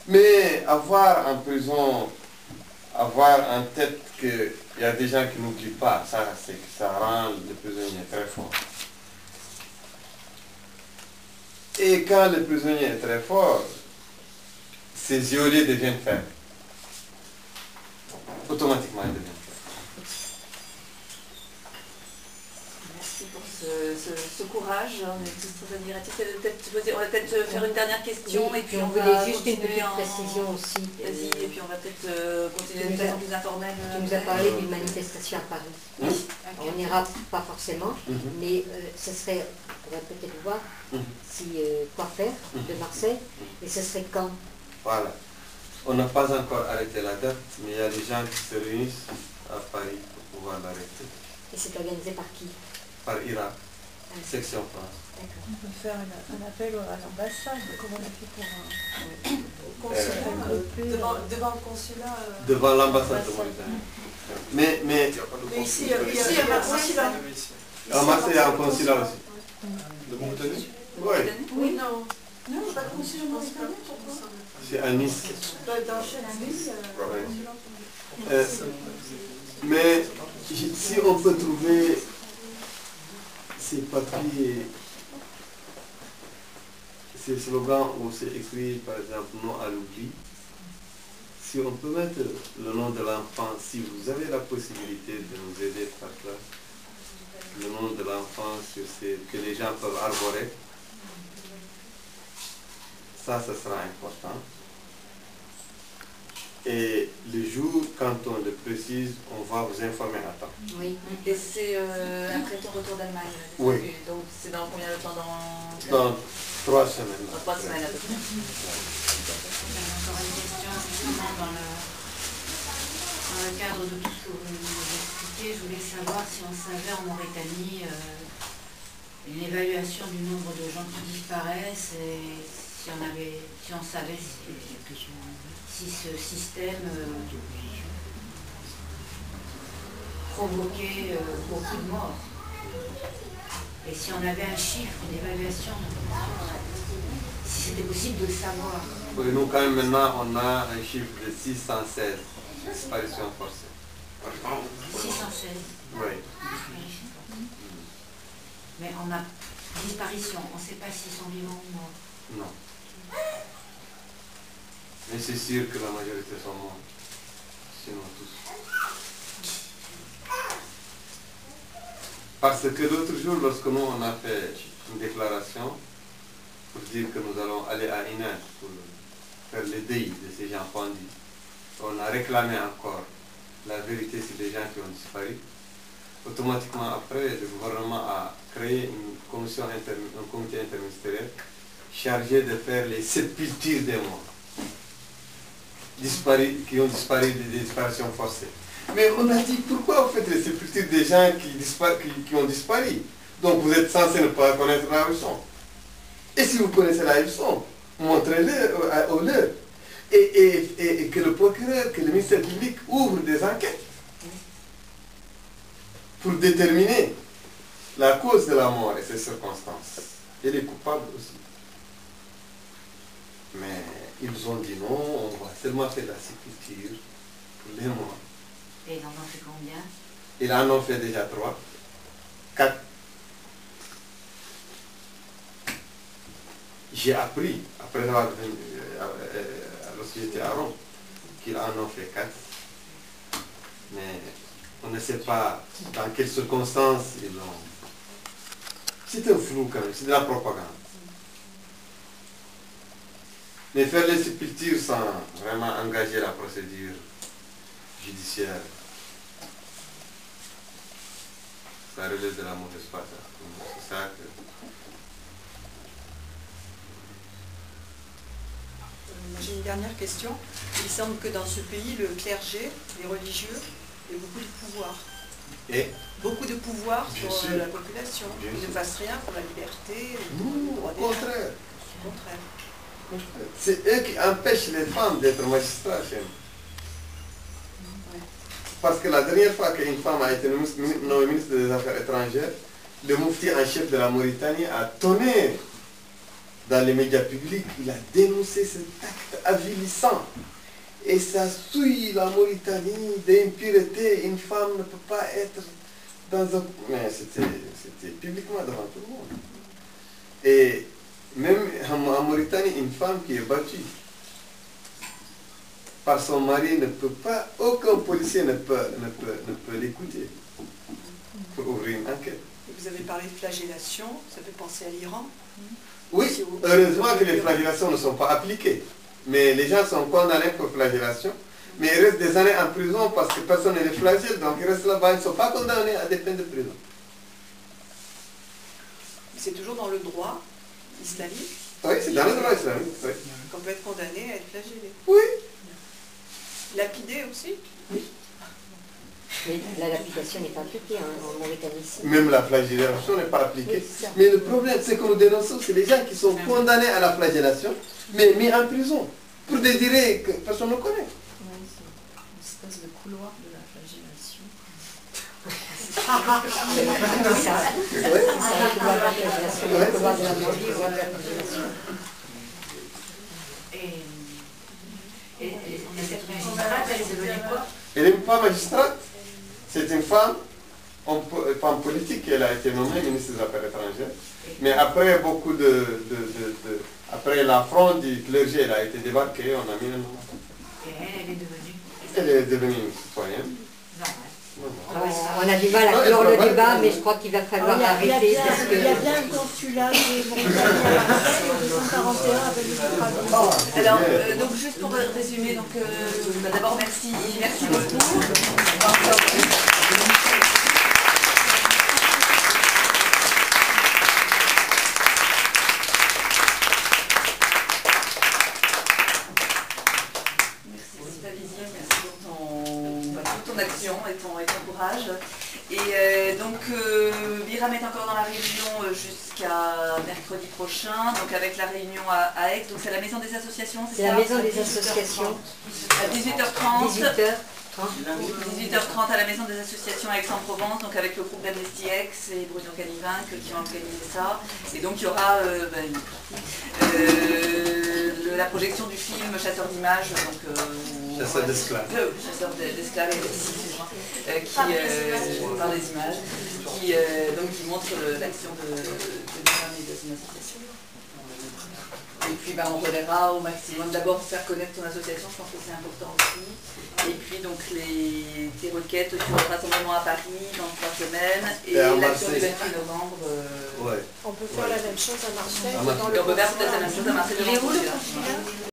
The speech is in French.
Mais avoir en prison, avoir en tête qu'il y a des gens qui n'oublient pas, ça rend le prisonnier très fort. Et quand le prisonnier est très fort, ses geôliers deviennent faibles. Automatiquement, ils deviennent faibles. Merci pour ce courage. On est tous très admiratifs. On va peut-être faire une dernière question. Oui, et puis on on voulait va juste une continuer petite en... précision aussi. Vas-y, et puis on va peut-être continuer de façon plus informelle. Tu nous as parlé d'une manifestation à Paris. Oui. On n'ira pas forcément, Mhm. mais ce serait, on va peut-être voir si quoi faire de Marseille, et ce serait quand? Voilà. On n'a pas encore arrêté la date, mais il y a des gens qui se réunissent à Paris pour pouvoir l'arrêter. Et c'est organisé par qui? Par Irak, section France. D'accord. On peut faire un appel à l'ambassade, comme on a fait pour Au consulat, devant le consulat. Devant l'ambassade de Mauritanie. Mais Ici, il y a un consulat. à Marseille, il y a un consulat aussi. De Mauritanie? Oui, Oui, non. Non, pas de consulat mauritanien, pourquoi? c'est à Nice. Dans le Nice, Mais si on peut trouver ces papiers, ces slogans où c'est écrit par exemple non à l'oubli, si on peut mettre le nom de l'enfant, si vous avez la possibilité de nous aider par là, le nom de l'enfant que les gens peuvent arborer, ça sera important. Et le jour, quand on le précise, on va vous informer à temps. Oui. Et c'est après ton retour d'Allemagne. Oui. Donc c'est dans combien de temps? Dans 3 semaines. Dans 3 semaines à peu près. J'avais encore une question, justement, dans le cadre de tout ce que vous nous expliquez. Je voulais savoir si on savait en Mauritanie une évaluation du nombre de gens qui disparaissent et si on savait si ce système provoquait beaucoup de morts. Et si on avait un chiffre d'évaluation, si c'était possible de le savoir. Oui, nous, quand même, maintenant, on a un chiffre de 616 disparitions forcées. 616. Oui. Mais on a disparition, on ne sait pas s'ils sont vivants ou morts. Non. Mais c'est sûr que la majorité sont morts. Sinon tous. Parce que l'autre jour, lorsque nous on a fait une déclaration pour dire que nous allons aller à Inan pour faire le deuil de ces gens pendus, on a réclamé encore la vérité sur les gens qui ont disparu. Automatiquement après, le gouvernement a créé un comité interministériel chargé de faire les sépultures des morts qui ont disparu des disparitions forcées. Mais on a dit, pourquoi vous faites les sépultures des gens qui ont disparu? Donc vous êtes censé ne pas connaître là où ils sont. Et si vous connaissez là où ils sont, montrez-le au leur. Et que le procureur, que le ministère public ouvre des enquêtes pour déterminer la cause de la mort et ses circonstances. Et les coupables aussi. Mais ils ont dit non, on va seulement faire la sépulture pour les morts. Et ils en ont fait combien? Ils en ont fait déjà 3, 4. J'ai appris, après avoir venu, lorsque j'étais à Rome, qu'ils en ont fait 4. Mais on ne sait pas dans quelles circonstances ils l'ont. C'est un flou quand même, c'est de la propagande. Mais faire les sépultures sans vraiment engager la procédure judiciaire, ça relève de la mauvaise foi. C'est ça que... J'ai une dernière question. Il semble que dans ce pays, le clergé, les religieux, aient beaucoup de pouvoir. Et Beaucoup de pouvoir Bien sur sûr. la population. Bien Ils ne sûr. fassent rien pour la liberté. non, au contraire. Au contraire. C'est eux qui empêchent les femmes d'être magistrats chez nous. Ouais. Parce que la dernière fois qu'une femme a été nommée ministre des Affaires étrangères, le moufti en chef de la Mauritanie a tonné dans les médias publics, il a dénoncé cet acte avilissant. Et ça souille la Mauritanie d'impureté. Une femme ne peut pas être dans un... Mais c'était publiquement devant tout le monde. Et même en Mauritanie, une femme qui est battue par son mari ne peut pas, aucun policier ne peut l'écouter pour ouvrir une enquête. Vous avez parlé de flagellation, ça fait penser à l'Iran. Oui, heureusement que les flagellations ne sont pas appliquées. Mais les gens sont condamnés pour flagellation, mais ils restent des années en prison parce que personne ne les flagelle, donc ils restent là-bas, ils ne sont pas condamnés à des peines de prison. C'est toujours dans le droit islamique. Oui, c'est dans le droit islamique. Oui. Qu'on peut être condamné à être flagellé. Oui. Lapidé aussi. Oui. Mais la lapidation n'est pas appliquée en Mauritanie. Même la flagellation n'est pas appliquée. Oui, mais le problème, c'est que nous dénonçons, c'est les gens qui sont condamnés à la flagellation, mais mis en prison, pour des délais que personne ne connaît. Oui, c'est une espèce de couloir de la flagellation. C'est ça. C'est ça, le couloir de la flagellation, le couloir de la mort, le couloir de la flagellation. Et cette magistrate, elle est devenue quoi? Elle n'est pas magistrate, c'est une femme politique, elle a été nommée ministre des Affaires étrangères. Mais après beaucoup après la fronde du clergé, elle a été débarquée, on a mis un nom. Et elle est devenue? Elle est devenue une citoyenne. On a du mal à clore le débat, mais je crois qu'il va falloir arrêter parce que... Il y a bien un consulat de Mauritanie à Marseille, au 241 avenue de Paris. Alors, donc juste pour résumer, donc d'abord merci beaucoup. Action et ton courage. Et donc Biram est encore dans la réunion jusqu'à mercredi prochain, donc avec la réunion à Aix, donc c'est la maison des associations, c'est ça? C'est la maison des associations. À 18h30. 18h30 à la maison des associations à Aix-en-Provence, donc avec le groupe d'Amnesty Aix et Bruno Canivinck qui ont organisé ça. Et donc il y aura la projection du film Chasseur d'images, donc Chasseur d'esclaves. Chasseur d'esclaves par les images, qui montre l'action de Biram et de son association. Et puis on relèvera au maximum, d'abord faire connaître ton association, je pense que c'est important aussi. Et puis donc tes requêtes sur le rassemblement à Paris dans 3 semaines et l'action du 28 novembre. On peut faire la même chose à Marseille. On peut faire peut-être la même chose à Marseille.